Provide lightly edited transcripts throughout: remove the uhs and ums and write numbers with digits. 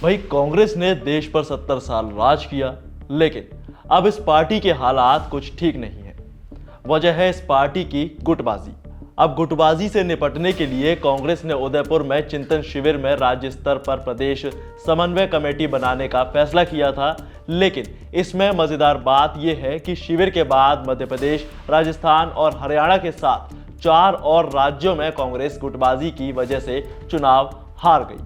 भाई कांग्रेस ने देश पर 70 साल राज किया, लेकिन अब इस पार्टी के हालात कुछ ठीक नहीं है। वजह है इस पार्टी की गुटबाजी। अब गुटबाजी से निपटने के लिए कांग्रेस ने उदयपुर में चिंतन शिविर में राज्य स्तर पर प्रदेश समन्वय कमेटी बनाने का फैसला किया था, लेकिन इसमें मजेदार बात यह है कि शिविर के बाद मध्य प्रदेश, राजस्थान और हरियाणा के साथ 4 और राज्यों में कांग्रेस गुटबाजी की वजह से चुनाव हार गई।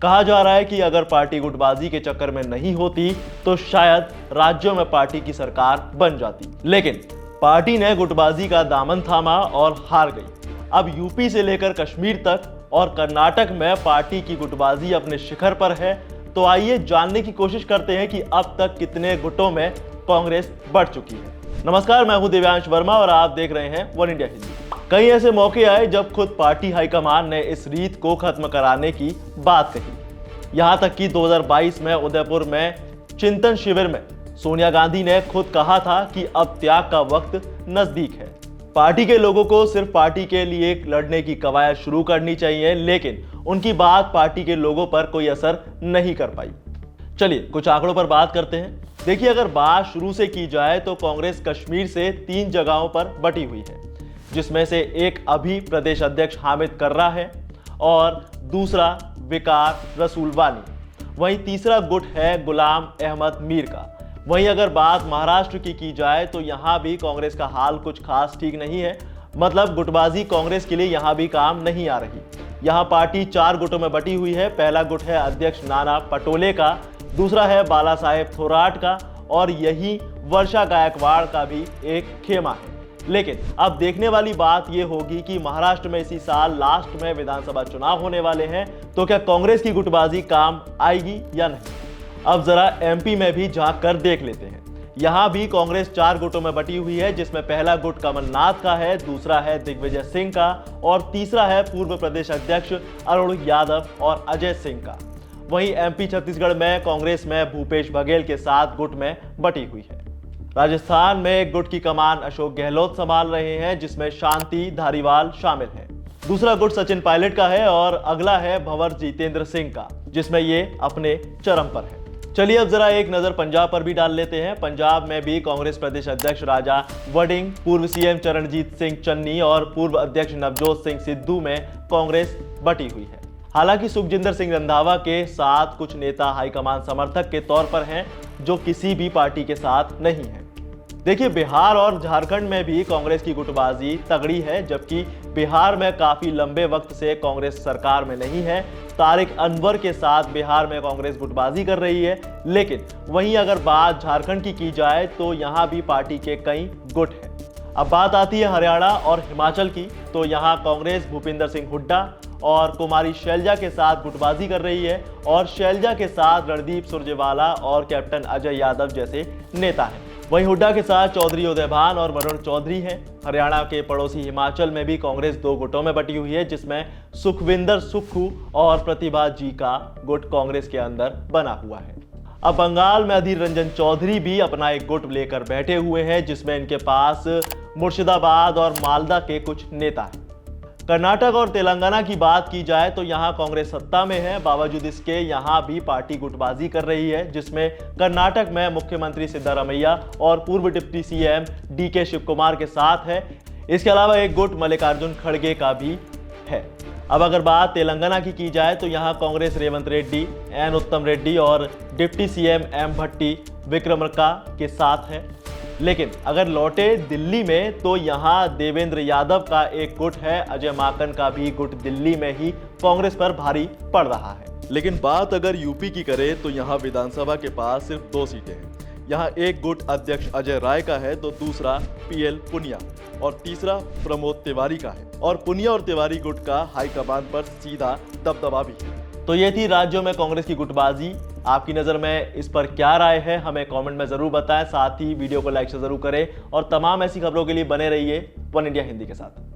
कहा जा रहा है कि अगर पार्टी गुटबाजी के चक्कर में नहीं होती तो शायद राज्यों में पार्टी की सरकार बन जाती, लेकिन पार्टी ने गुटबाजी का दामन थामा और हार गई। अब यूपी से लेकर कश्मीर तक और कर्नाटक में पार्टी की गुटबाजी अपने शिखर पर है। तो आइए जानने की कोशिश करते हैं कि अब तक कितने गुटों में कांग्रेस बढ़ चुकी है। नमस्कार, मैं हूं दिव्यांश वर्मा और आप देख रहे हैं वन इंडिया हिंदी। कई ऐसे मौके आए जब खुद पार्टी हाईकमान ने इस रीत को खत्म कराने की बात कही। यहां तक कि 2022 में उदयपुर में चिंतन शिविर में सोनिया गांधी ने खुद कहा था कि अब त्याग का वक्त नजदीक है। पार्टी के लोगों को सिर्फ पार्टी के लिए लड़ने की कवायद शुरू करनी चाहिए, लेकिन उनकी बात पार्टी के लोगों पर कोई असर नहीं कर पाई। चलिए कुछ आंकड़ों पर बात करते हैं। देखिए, अगर बात शुरू से की जाए तो कांग्रेस कश्मीर से 3 जगहों पर बटी हुई है, जिसमें से एक अभी प्रदेश अध्यक्ष हामिद कर्रा है और दूसरा विकार रसूलवानी। वहीं तीसरा गुट है गुलाम अहमद मीर का। वहीं अगर बात महाराष्ट्र की जाए तो यहां भी कांग्रेस का हाल कुछ खास ठीक नहीं है। मतलब गुटबाजी कांग्रेस के लिए यहां भी काम नहीं आ रही। यहां पार्टी 4 गुटों में बटी हुई है। पहला गुट है अध्यक्ष नाना पटोले का, दूसरा है बाला साहेब थोराट का और यही वर्षा गायकवाड़ का भी एक खेमा है। लेकिन अब देखने वाली बात यह होगी कि महाराष्ट्र में इसी साल लास्ट में विधानसभा चुनाव होने वाले हैं, तो क्या कांग्रेस की गुटबाजी काम आएगी या नहीं। अब जरा एमपी में भी झांक कर देख लेते हैं। यहां भी कांग्रेस 4 गुटों में बटी हुई है, जिसमें पहला गुट कमलनाथ का है, दूसरा है दिग्विजय सिंह का और तीसरा है पूर्व प्रदेश अध्यक्ष अरुण यादव और अजय सिंह का। वहीं एमपी छत्तीसगढ़ में कांग्रेस में भूपेश बघेल के साथ गुट में बटी हुई है। राजस्थान में एक गुट की कमान अशोक गहलोत संभाल रहे हैं, जिसमें शांति धारीवाल शामिल है। दूसरा गुट सचिन पायलट का है और अगला है भंवर जितेंद्र सिंह का, जिसमें ये अपने चरम पर है। चलिए अब जरा एक नजर पंजाब पर भी डाल लेते हैं। पंजाब में भी कांग्रेस प्रदेश अध्यक्ष राजा वडिंग, पूर्व सीएम चरणजीत सिंह चन्नी और पूर्व अध्यक्ष नवजोत सिंह सिद्धू में कांग्रेस बटी हुई है। हालांकि सुखजिंदर सिंह रंधावा के साथ कुछ नेता हाईकमान समर्थक के तौर पर हैं, जो किसी भी पार्टी के साथ नहीं है। देखिए, बिहार और झारखंड में भी कांग्रेस की गुटबाजी तगड़ी है, जबकि बिहार में काफी लंबे वक्त से कांग्रेस सरकार में नहीं है। तारिक अनवर के साथ बिहार में कांग्रेस गुटबाजी कर रही है, लेकिन वहीं अगर बात झारखंड की जाए तो यहां भी पार्टी के कई गुट हैं। अब बात आती है हरियाणा और हिमाचल की, तो यहाँ कांग्रेस भूपिंदर सिंह हुड्डा और कुमारी शैलजा के साथ गुटबाजी कर रही है और शैलजा के साथ रणदीप सुरजेवाला और कैप्टन अजय यादव जैसे नेता हैं। वहीं हुड्डा के साथ चौधरी उदयभान और वरुण चौधरी हैं। हरियाणा के पड़ोसी हिमाचल में भी कांग्रेस 2 गुटों में बटी हुई है, जिसमें सुखविंदर सुक्खू और प्रतिभा जी का गुट कांग्रेस के अंदर बना हुआ है। अब बंगाल में अधीर रंजन चौधरी भी अपना एक गुट लेकर बैठे हुए हैं, जिसमें इनके पास मुर्शिदाबाद और मालदा के कुछ नेता हैं। कर्नाटक और तेलंगाना की बात की जाए तो यहां कांग्रेस सत्ता में है, बावजूद इसके यहां भी पार्टी गुटबाजी कर रही है, जिसमें कर्नाटक में मुख्यमंत्री सिद्धारमैया और पूर्व डिप्टी सीएम डीके शिवकुमार के साथ है। इसके अलावा एक गुट मल्लिकार्जुन खड़गे का भी है। अब अगर बात तेलंगाना की जाए तो यहां कांग्रेस रेवंत रेड्डी, एन उत्तम रेड्डी और डिप्टी सीएम एम भट्टी विक्रमार्का के साथ है। लेकिन अगर लौटे दिल्ली में तो यहां देवेंद्र यादव का एक गुट है। अजय माकन का भी गुट दिल्ली में ही कांग्रेस पर भारी पड़ रहा है। लेकिन बात अगर यूपी की करें तो यहां विधानसभा के पास सिर्फ 2 सीटें हैं। यहां एक गुट अध्यक्ष अजय राय का है, तो दूसरा पीएल पुनिया और तीसरा प्रमोद तिवारी का है। और पुनिया और तिवारी गुट का हाईकमान पर सीधा दबदबा भी है। तो ये थी राज्यों में कांग्रेस की गुटबाजी। आपकी नज़र में इस पर क्या राय है, हमें कमेंट में ज़रूर बताएं। साथ ही वीडियो को लाइक से ज़रूर करें और तमाम ऐसी खबरों के लिए बने रहिए वन इंडिया हिंदी के साथ।